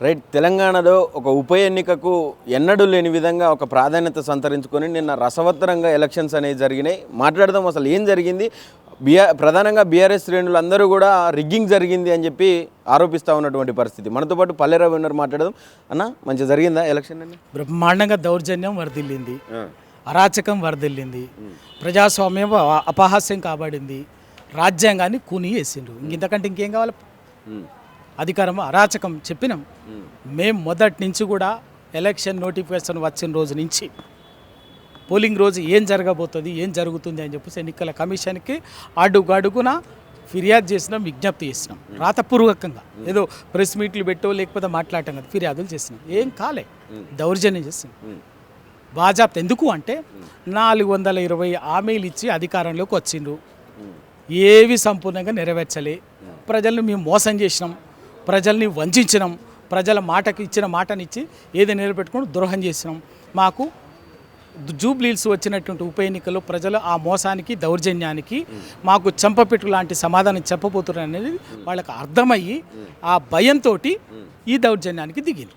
Right. తెలంగాణలో ఒక ఉప ఎన్నికకు ఎన్నడూ లేని విధంగా ఒక ప్రాధాన్యత సంతరించుకొని నిన్న రసవత్తరంగా ఎలక్షన్స్ అనేవి జరిగినాయి. మాట్లాడదాం అసలు ఏం జరిగింది. ప్రధానంగా బీఆర్ఎస్ శ్రేణులు అందరూ కూడా రిగ్గింగ్ జరిగింది అని చెప్పి ఆరోపిస్తూ ఉన్నటువంటి పరిస్థితి. మనతో పాటు పల్లెరావు ఉన్నారు, మాట్లాడదాం. అన్న, మంచిగా జరిగిందా ఎలక్షన్ అని? బ్రహ్మాండంగా దౌర్జన్యం వరదిల్లింది, అరాచకం వరదిల్లింది, ప్రజాస్వామ్యం అపహాస్యం కాబడింది, రాజ్యాంగాన్ని కూని వేసిండ్రు. ఇంతకంటే ఇంకేం కావాలి? అధికారం అరాచకం చెప్పినాం మేము మొదటి నుంచి కూడా. ఎలక్షన్ నోటిఫికేషన్ వచ్చిన రోజు నుంచి పోలింగ్ రోజు ఏం జరగబోతుంది, ఏం జరుగుతుంది అని చెప్పేసి ఎన్నికల కమిషన్కి అడుగున ఫిర్యాదు చేసినాం, విజ్ఞప్తి చేసినాం. రాతపూర్వకంగా ఏదో ప్రెస్ మీట్లు పెట్టో లేకపోతే మాట్లాడటం కదా, ఫిర్యాదులు చేసినాం. ఏం కాలే, దౌర్జన్యం చేసినాం. బాజాప్త ఎందుకు అంటే 420 హామీలు ఇచ్చి అధికారంలోకి వచ్చిండ్రు, ఏవి సంపూర్ణంగా నెరవేర్చలే. ప్రజల్ని మేము మోసం చేసినాం, ప్రజల్ని వంచినాం, ప్రజల మాటకి ఇచ్చిన మాటనిచ్చి ఏది నిలబెట్టుకుని ద్రోహం చేసినాం. మాకు జూబ్లీల్స్ వచ్చినటువంటి ఉప ఎన్నికల్లో ప్రజలు ఆ మోసానికి, దౌర్జన్యానికి మాకు చంపపెట్టు లాంటి సమాధానం చెప్పబోతున్నారు అనేది వాళ్ళకి అర్థమయ్యి ఆ భయంతో ఈ దౌర్జన్యానికి దిగింది.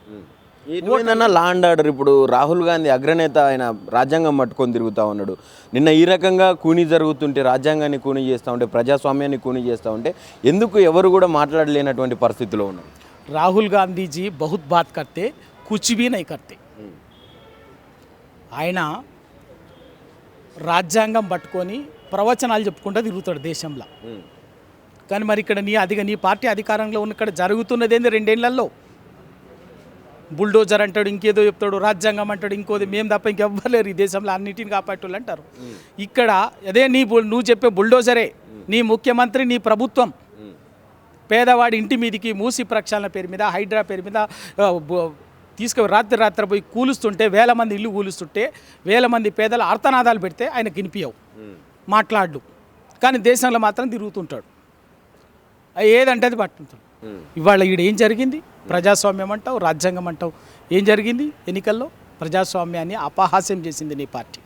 ఏమైందన్నా లా అండ్ ఆర్డర్. ఇప్పుడు రాహుల్ గాంధీ అగ్రనేత, ఆయన రాజ్యాంగం పట్టుకొని తిరుగుతూ ఉన్నాడు. నిన్న ఈ రకంగా కూనీ జరుగుతుంటే, రాజ్యాంగాన్ని కూనీ చేస్తూ ఉంటే, ప్రజాస్వామ్యాన్ని కూనీ చేస్తూ ఉంటే ఎందుకు ఎవరు కూడా మాట్లాడలేనటువంటి పరిస్థితిలో ఉన్నారు? రాహుల్ గాంధీజీ బహుత్ బాత్ కర్తే, కుచ్ భీ నహీ కర్తే. ఆయన రాజ్యాంగం పట్టుకొని ప్రవచనాలు చెప్పుకుంటూ తిరుగుతాడు దేశంలో. కానీ మరి ఇక్కడ నీ పార్టీ అధికారంలో ఉన్న ఇక్కడ జరుగుతున్నది ఏంది? 2 ఏళ్లలో బుల్డోజర్ అంటాడు, ఇంకేదో చెప్తాడు, రాజ్యాంగం అంటాడు, ఇంకోది. మేము తప్ప ఇంకెవ్వలేరు ఈ దేశంలో అన్నిటిని కాపాడేటోళ్ళు అంటారు. ఇక్కడ అదే నువ్వు చెప్పే బుల్డోజరే నీ ముఖ్యమంత్రి, నీ ప్రభుత్వం. పేదవాడి ఇంటి మీదికి మూసి ప్రక్షాళన పేరు మీద, హైడ్రా పేరు మీద రాత్రి పోయి కూలుస్తుంటే, 1000 మంది ఇల్లు కూలుస్తుంటే, 1000 మంది పేదల ఆర్తనాదాలు పెడితే ఆయన గినిపియవు, మాట్లాడు. కానీ దేశంలో మాత్రం తిరుగుతుంటాడు, ఏదంటే అది పట్టుకుంటాడు. ఇవాళ ఈడ ఏం జరిగింది? ప్రజాస్వామ్యం అంటావు, రాజ్యాంగం అంటావు. ఏం జరిగింది? ఎన్నికల్లో ప్రజాస్వామ్యాన్ని అపహాస్యం చేసింది నీ పార్టీ,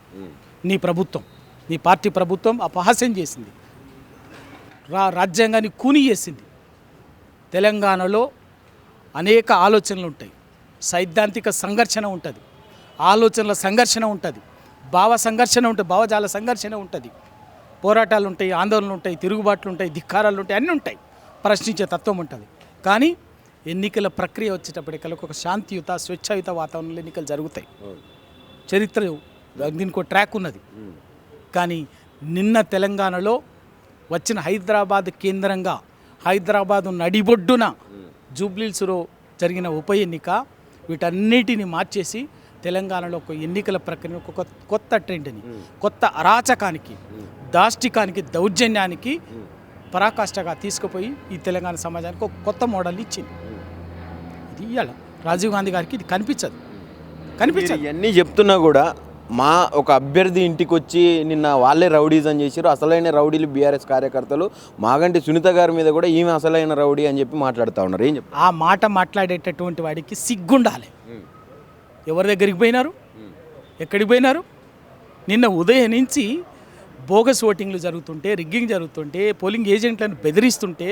నీ ప్రభుత్వం, నీ పార్టీ ప్రభుత్వం అపహాస్యం చేసింది, రాజ్యాంగాన్ని కూని చేసింది. తెలంగాణలో అనేక ఆలోచనలు ఉంటాయి, సైద్ధాంతిక సంఘర్షణ ఉంటుంది, ఆలోచనల సంఘర్షణ ఉంటుంది, భావ సంఘర్షణ ఉంటుంది, భావజాల సంఘర్షణ ఉంటుంది, పోరాటాలు ఉంటాయి, ఆందోళనలు ఉంటాయి, తిరుగుబాట్లు ఉంటాయి, ధిక్కారాలు ఉంటాయి, అన్నీ ఉంటాయి, ప్రశ్నించే తత్వం ఉంటుంది. కానీ ఎన్నికల ప్రక్రియ వచ్చేటప్పటికల్లా ఒక శాంతియుత, స్వేచ్ఛాయుత వాతావరణంలో ఎన్నికలు జరుగుతాయి. చరిత్ర దీనికి ఒక ట్రాక్ ఉన్నది. కానీ నిన్న తెలంగాణలో వచ్చిన హైదరాబాద్ కేంద్రంగా, హైదరాబాదు నడిబొడ్డున జూబ్లీహిల్స్లో జరిగిన ఉప ఎన్నిక వీటన్నిటిని మార్చేసి తెలంగాణలో ఒక ఎన్నికల ప్రక్రియ ఒక కొత్త ట్రెండ్ని, కొత్త అరాచకానికి, దాష్టికానికి, దౌర్జన్యానికి పరాకాష్ఠగా తీసుకుపోయి ఈ తెలంగాణ సమాజానికి ఒక కొత్త మోడల్ ఇచ్చింది. ఇది ఇవాళ రాజీవ్ గాంధీ గారికి ఇది కనిపించదు. ఇవన్నీ చెప్తున్నా కూడా మా ఒక అభ్యర్థి ఇంటికి వచ్చి నిన్న వాళ్ళే రౌడీజం చేశారు. అసలైన రౌడీలు బీఆర్ఎస్ కార్యకర్తలు. మాగంటి సునీత గారి మీద కూడా ఈమె అసలైన రౌడీ అని చెప్పి మాట్లాడుతూ ఉన్నారు. ఏం చెప్పి ఆ మాట మాట్లాడేటటువంటి వాడికి సిగ్గుండాలి. ఎవరి దగ్గరికి పోయినారు, ఎక్కడికి పోయినారు? నిన్న ఉదయం నుంచి బోగస్ ఓటింగ్లు జరుగుతుంటే, రిగ్గింగ్ జరుగుతుంటే, పోలింగ్ ఏజెంట్లను బెదిరిస్తుంటే,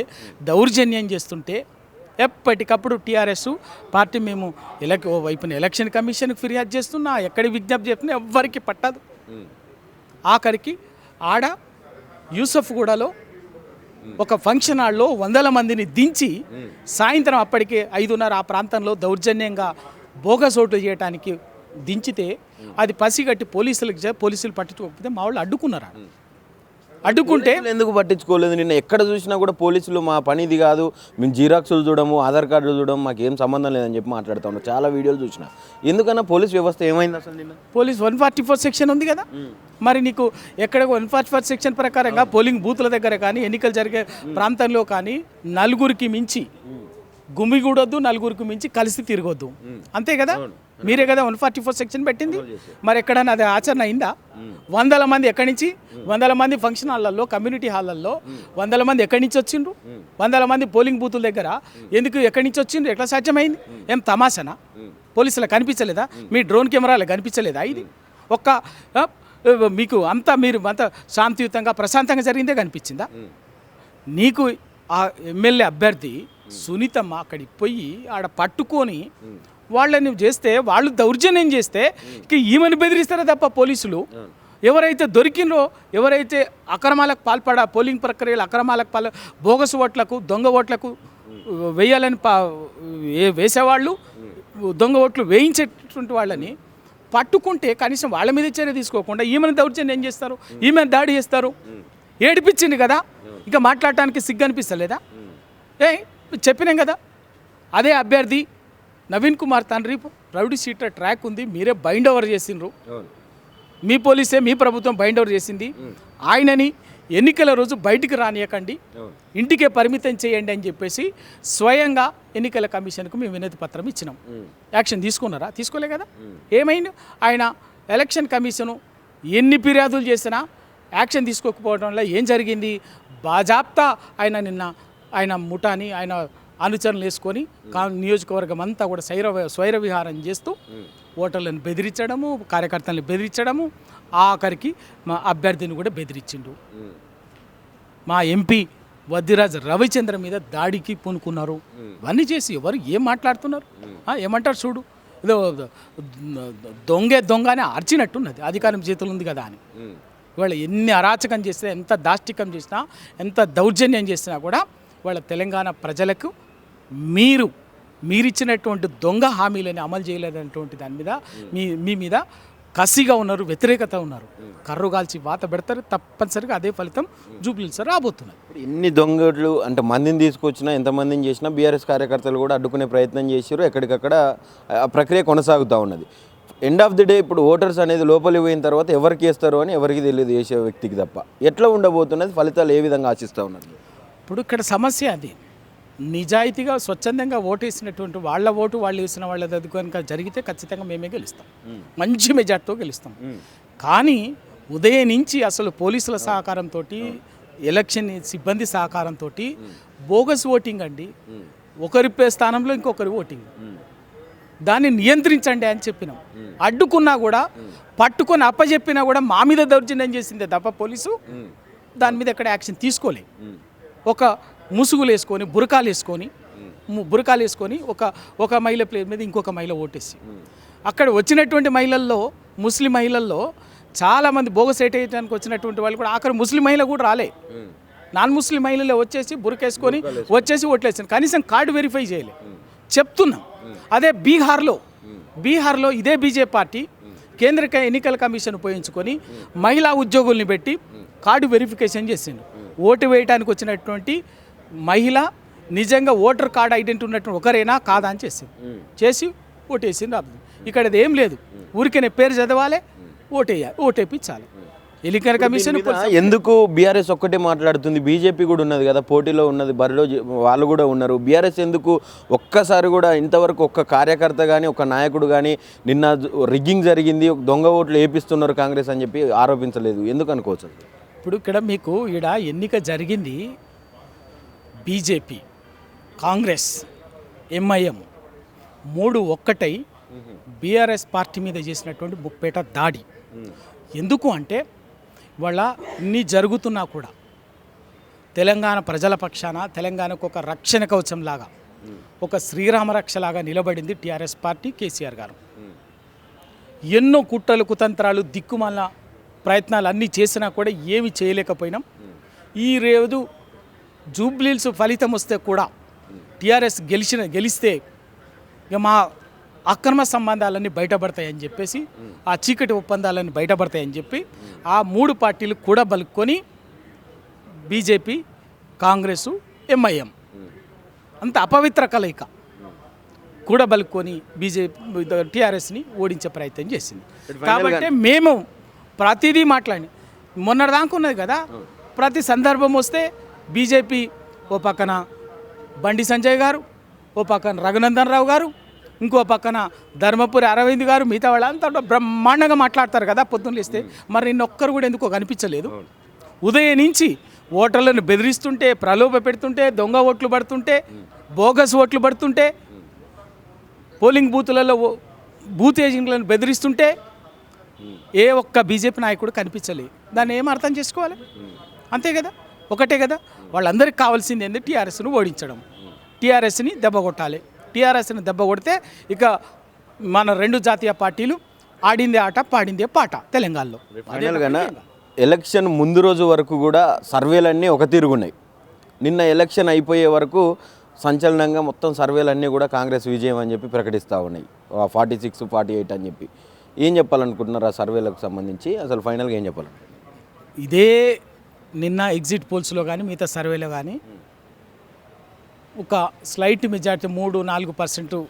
దౌర్జన్యం చేస్తుంటే ఎప్పటికప్పుడు టీఆర్ఎస్ పార్టీ మేము వైపున ఎలక్షన్ కమిషన్కి ఫిర్యాదు చేస్తున్నా, ఎక్కడికి విజ్ఞప్తి చేస్తున్నా, ఎవ్వరికి పట్టదు. ఆఖరికి ఆడ యూసఫ్గూడలో ఒక ఫంక్షన్ హాల్లో 100 మందిని దించి సాయంత్రం అప్పటికే 5:30 ఆ ప్రాంతంలో దౌర్జన్యంగా బోగస్ ఓట్లు చేయడానికి దించితే అది పసిగట్టి పోలీసులు పట్టించుకోకపోతే మా వాళ్ళు అడ్డుకున్నారు. అడ్డుకుంటే ఎందుకు పట్టించుకోలేదు? నిన్న ఎక్కడ చూసినా కూడా పోలీసులు మా పని ఇది కాదు, మేము జీరాక్సులు చూడము, ఆధార్ కార్డులు చూడము, మాకు ఏం సంబంధం లేదని చెప్పి మాట్లాడుతూ ఉన్నాం. చాలా వీడియోలు చూసిన. ఎందుకన్నా పోలీస్ వ్యవస్థ ఏమైంది అసలు? నిన్న పోలీస్ 144 సెక్షన్ ఉంది కదా, మరి నీకు ఎక్కడ 144 సెక్షన్ ప్రకారంగా పోలింగ్ బూత్ల దగ్గర కానీ, ఎన్నికలు జరిగే ప్రాంతంలో కానీ 4కి మించి గుమిగూడొద్దు, 4కి మించి కలిసి తిరగొద్దు, అంతే కదా? మీరే కదా 144 సెక్షన్ పెట్టింది. మరి ఎక్కడైనా అది ఆచరణ అయిందా? 100 మంది ఎక్కడి నుంచి, 100 మంది ఫంక్షన్ హాళ్ళల్లో, కమ్యూనిటీ హాళ్ళల్లో 100 మంది ఎక్కడి నుంచి వచ్చిండ్రు? 100 మంది పోలింగ్ బూతుల దగ్గర ఎందుకు, ఎక్కడి నుంచి వచ్చిండ్రు? ఎట్లా సాధ్యమైంది? ఏం తమాషనా? పోలీసులకు కనిపించలేదా? మీ డ్రోన్ కెమెరాలకు కనిపించలేదా? ఇది మీకు మీరు అంత శాంతియుతంగా, ప్రశాంతంగా జరిగిందే కనిపించిందా? నీకు ఆ ఎమ్మెల్యే అభ్యర్థి సునీతమ్మ అక్కడికి పోయి ఆడ పట్టుకొని వాళ్ళని చేస్తే, వాళ్ళు దౌర్జన్యం చేస్తే ఇక ఈమెను బెదిరిస్తారే తప్ప పోలీసులు ఎవరైతే దొరికినో, ఎవరైతే అక్రమాలకు పోలింగ్ ప్రక్రియలు అక్రమాలకు బోగసు ఓట్లకు దొంగ ఓట్లకు వేయాలని వేసేవాళ్ళు, దొంగ ఓట్లు వేయించేటువంటి వాళ్ళని పట్టుకుంటే కనీసం వాళ్ళ మీద చర్య తీసుకోకుండా ఈమెను దౌర్జన్యం ఏం చేస్తారు, ఈమెను దాడి చేస్తారు. ఏడిపించింది కదా, ఇక మాట్లాడటానికి సిగ్గు అనిపిస్తలేదా? చెప్పినాం కదా, అదే అభ్యర్థి నవీన్ కుమార్ తండ్రి రౌడీ షీటర్ ట్రాక్ ఉంది, మీరే బైండ్ ఓవర్ చేసిండ్రు, మీ పోలీసే మీ ప్రభుత్వం బైండ్ ఓవర్ చేసింది. ఆయనని ఎన్నికల రోజు బయటికి రానియకండి, ఇంటికే పరిమితం చేయండి అని చెప్పేసి స్వయంగా ఎన్నికల కమిషన్కు మేము వినతి పత్రం ఇచ్చినాం. యాక్షన్ తీసుకున్నారా? తీసుకోలే కదా. ఏమైంది? ఆయన ఎలక్షన్ కమిషను ఎన్ని ఫిర్యాదులు చేసినా యాక్షన్ తీసుకోకపోవడం వల్ల ఏం జరిగింది? బాజాప్తా ఆయన ముఠాని ఆయన అనుచరులు వేసుకొని నియోజకవర్గం అంతా కూడా స్వైర విహారం చేస్తూ ఓటర్లను బెదిరించడము, కార్యకర్తలను బెదిరించడము, ఆఖరికి మా అభ్యర్థిని కూడా బెదిరించిండు. మా ఎంపీ వద్దిరాజ్ రవిచంద్ర మీద దాడికి పూనుకున్నారు. ఇవన్నీ చేసి ఎవరు ఏం మాట్లాడుతున్నారు? ఏమంటారు చూడు, ఏదో దొంగ అని అర్చినట్టున్నది, అధికారం చేతులు ఉంది కదా అని. ఇవాళ ఎన్ని అరాచకం చేసినా, ఎంత దాష్టికం చేసినా, ఎంత దౌర్జన్యం చేసినా కూడా వాళ్ళ తెలంగాణ ప్రజలకు మీరిచ్చినటువంటి దొంగ హామీలని అమలు చేయలేదన్నటువంటి దాని మీద మీ మీద కసిగా ఉన్నారు, వ్యతిరేకత ఉన్నారు. కర్రుగాల్చి వాత పెడతారు, తప్పనిసరిగా అదే ఫలితం జూబ్లీహిల్స్ రాబోతున్నది. ఎన్ని దొంగలు అంటే మందిని తీసుకొచ్చినా, ఎంతమందిని చేసినా బీఆర్ఎస్ కార్యకర్తలు కూడా అడ్డుకునే ప్రయత్నం చేశారు. ఎక్కడికక్కడ ఆ ప్రక్రియ కొనసాగుతూ ఉన్నది. ఎండ్ ఆఫ్ ది డే ఇప్పుడు ఓటర్స్ అనేది లోపలికి పోయిన తర్వాత ఎవరికి వేస్తారు అని ఎవరికి తెలియదు, వేసే వ్యక్తికి తప్ప. ఎట్లా ఉండబోతున్నది, ఫలితాలు ఏ విధంగా ఆశిస్తూ ఉన్నారు? ఇప్పుడు ఇక్కడ సమస్య అది, నిజాయితీగా స్వచ్ఛందంగా ఓటేసినటువంటి వాళ్ళ ఓటు వాళ్ళు వేసిన వాళ్ళ కనుక జరిగితే ఖచ్చితంగా మేమే గెలుస్తాం, మంచి మెజార్టీతో గెలుస్తాం. కానీ ఉదయం నుంచి అసలు పోలీసుల సహకారంతో, ఎలక్షన్ సిబ్బంది సహకారంతో బోగస్ ఓటింగ్ అండి. ఒకరి స్థానంలో ఇంకొకరి ఓటింగ్, దాన్ని నియంత్రించండి అని చెప్పినాం. అడ్డుకున్నా కూడా, పట్టుకొని అప్పచెప్పినా కూడా మా మీద దౌర్జన్యం చేసిందే తప్ప పోలీసు దాని మీద ఎక్కడ యాక్షన్ తీసుకోలే. ఒక ముసుగులు వేసుకొని, బురకాలు వేసుకొని ఒక మహిళ ప్లేస్ మీద ఇంకొక మహిళ ఓటేసి, అక్కడ వచ్చినటువంటి మహిళల్లో, ముస్లిం మహిళల్లో చాలామంది బోగస్ వేయడానికి వచ్చినటువంటి వాళ్ళు కూడా ఆఖరి ముస్లిం మహిళ కూడా రాలే, నాన్ ముస్లిం మహిళలే వచ్చేసి బురకేసుకొని వచ్చేసి ఓట్లేసాను. కనీసం కార్డు వెరిఫై చేయలే. చెప్తున్నాం, అదే బీహార్లో ఇదే బీజేపీ పార్టీ కేంద్ర ఎన్నికల కమిషన్ ఉపయోగించుకొని మహిళా ఉద్యోగుల్ని పెట్టి కార్డు వెరిఫికేషన్ చేసిండు. ఓటు వేయడానికి వచ్చినటువంటి మహిళ నిజంగా ఓటర్ కార్డు ఐడెంటిటీ ఉన్నటువంటి ఒకరేనా కాదా అని చేసి ఓటేసింది. ఇక్కడ ఏం లేదు, ఊరికే పేరు చదవాలి, ఓటేపించాలి. ఎన్నికల కమిషన్ ఎందుకు బీఆర్ఎస్ ఒక్కటే మాట్లాడుతుంది? బీజేపీ కూడా ఉన్నది కదా, పోటీలో ఉన్నది, బరిలో వాళ్ళు కూడా ఉన్నారు. బీఆర్ఎస్ ఎందుకు ఒక్కసారి కూడా ఇంతవరకు ఒక్క కార్యకర్త కానీ, ఒక నాయకుడు కానీ నిన్న రిగ్గింగ్ జరిగింది, దొంగ ఓట్లు వేపిస్తున్నారు కాంగ్రెస్ అని చెప్పి ఆరోపించలేదు? ఎందుకు అనుకోవచ్చు? ఇప్పుడు ఇక్కడ మీకు ఎన్నిక జరిగింది, బీజేపీ, కాంగ్రెస్, ఎంఐఎం 3 ఒక్కటై బీఆర్ఎస్ పార్టీ మీద చేసినటువంటి ముప్పేట దాడి. ఎందుకు అంటే వాళ్ళ ఇన్ని జరుగుతున్నా కూడా తెలంగాణ ప్రజల పక్షాన, తెలంగాణకు ఒక రక్షణ కవచంలాగా, ఒక శ్రీరామ రక్షలాగా నిలబడింది టీఆర్ఎస్ పార్టీ, కేసీఆర్ గారు. ఎన్నో కుట్రలు, కుతంత్రాలు, దిక్కుమాల ప్రయత్నాలు అన్నీ చేసినా కూడా ఏమి చేయలేకపోయినాం. ఈ రోజు జూబ్లీహిల్స్ ఫలితం వస్తే కూడా టీఆర్ఎస్ గెలిస్తే ఇక మా అక్రమ సంబంధాలన్నీ బయటపడతాయని చెప్పేసి, ఆ చీకటి ఒప్పందాలన్నీ బయటపడతాయని చెప్పి ఆ 3 పార్టీలు కూడా బలుక్కొని బీజేపీ, కాంగ్రెస్, ఎంఐఎం అంత అపవిత్ర కలయిక కూడా బలుక్కొని టీఆర్ఎస్ని ఓడించే ప్రయత్నం చేసింది. కాబట్టి మేము ప్రతిదీ మొన్నటిదాకా ఉన్నది కదా, ప్రతి సందర్భం వస్తే బీజేపీ ఓ పక్కన బండి సంజయ్ గారు, ఓ పక్కన రఘునందన్ రావు గారు, ఇంకో పక్కన ధర్మపురి అరవింద్ గారు, మిగతా వాళ్ళంతా బ్రహ్మాండంగా మాట్లాడతారు కదా పొద్దున్న లేస్తే. మరి నిన్నొక్కరు కూడా ఎందుకో కనిపించలేదు. ఉదయం నుంచి ఓటర్లను బెదిరిస్తుంటే, ప్రలోభ పెడుతుంటే, దొంగ ఓట్లు పడుతుంటే, బోగస్ ఓట్లు పడుతుంటే, పోలింగ్ బూతులలో బూత్ ఏజెంట్లను బెదిరిస్తుంటే ఏ ఒక్క బీజేపీ నాయకుడు కనిపించలేదు. దాన్ని ఏం అర్థం చేసుకోవాలి? అంతే కదా, ఒకటే కదా. వాళ్ళందరికీ కావాల్సింది ఏంటంటే టీఆర్ఎస్ను ఓడించడం. టీఆర్ఎస్ని దెబ్బ కొట్టాలి. టీఆర్ఎస్ని దెబ్బ కొడితే ఇక మన రెండు జాతీయ పార్టీలు ఆడిందే ఆట పాడిందే పాట తెలంగాణలో. ఫైనల్గా ఎలక్షన్ ముందు రోజు వరకు కూడా సర్వేలన్నీ ఒక తిరుగున్నాయి. నిన్న ఎలక్షన్ అయిపోయే వరకు సంచలనంగా మొత్తం సర్వేలన్నీ కూడా కాంగ్రెస్ విజయం అని చెప్పి ప్రకటిస్తూ ఉన్నాయి, 46, 48 అని చెప్పి. ఏం చెప్పాలనుకుంటున్నారు ఆ సర్వేలకు సంబంధించి? అసలు ఫైనల్గా ఏం చెప్పాలంటే ఇదే నిన్న ఎగ్జిట్ పోల్స్లో కానీ మిగతా సర్వేలో కానీ ఒక స్లైట్ మెజార్టీ 3-4%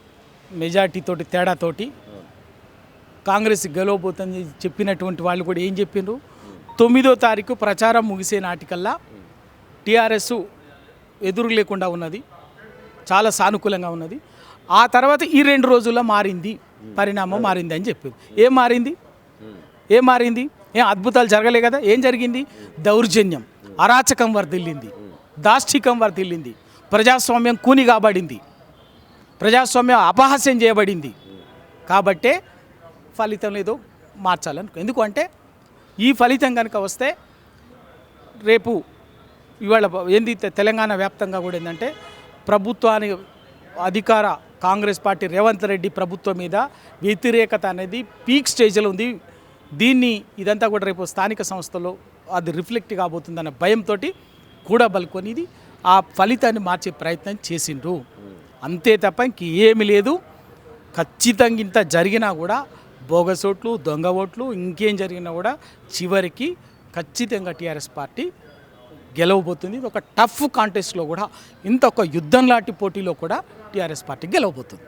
మెజార్టీతోటి తేడాతోటి కాంగ్రెస్ గెలవబోతుందని చెప్పినటువంటి వాళ్ళు కూడా ఏం చెప్పిండ్రు, 9వ తారీఖు ప్రచారం ముగిసే నాటికల్లా టీఆర్ఎస్ ఎదురు లేకుండా ఉన్నది, చాలా సానుకూలంగా ఉన్నది. ఆ తర్వాత ఈ 2 రోజుల్లో మారింది, పరిణామం మారింది అని చెప్పింది. ఏం మారింది? ఏం అద్భుతాలు జరగలే కదా. ఏం జరిగింది? దౌర్జన్యం, అరాచకం వర్ధిల్లింది, దాష్టికం వర్ధిల్లింది, ప్రజాస్వామ్యం కూని కాబడింది, ప్రజాస్వామ్యం అపహాస్యం చేయబడింది. కాబట్టే ఫలితం లేదో మార్చాలను. ఎందుకంటే ఈ ఫలితం కనుక వస్తే రేపు ఇవాళ ఏంది తెలంగాణ వ్యాప్తంగా కూడా ఏంటంటే ప్రభుత్వానికి అధికార కాంగ్రెస్ పార్టీ రేవంత్ రెడ్డి ప్రభుత్వం మీద వ్యతిరేకత అనేది పీక్ స్టేజ్లో ఉంది. దీన్ని ఇదంతా కూడా రేపు స్థానిక సంస్థలో అది రిఫ్లెక్ట్ కాబోతుందన్న భయంతో కూడా బలుకొని ఇది ఆ ఫలితాన్ని మార్చే ప్రయత్నం చేసిండ్రు. అంతే తప్ప ఇంకేమీ లేదు. ఖచ్చితంగా ఇంత జరిగినా కూడా బోగస్ ఓట్లు, దొంగ ఓట్లు, ఇంకేం జరిగినా కూడా చివరికి ఖచ్చితంగా టీఆర్ఎస్ పార్టీ గెలవబోతుంది. ఇది ఒక టఫ్ కాంటెస్ట్లో కూడా, ఇంత ఒక యుద్ధం లాంటి పోటీలో కూడా టీఆర్ఎస్ పార్టీ గెలవబోతుంది.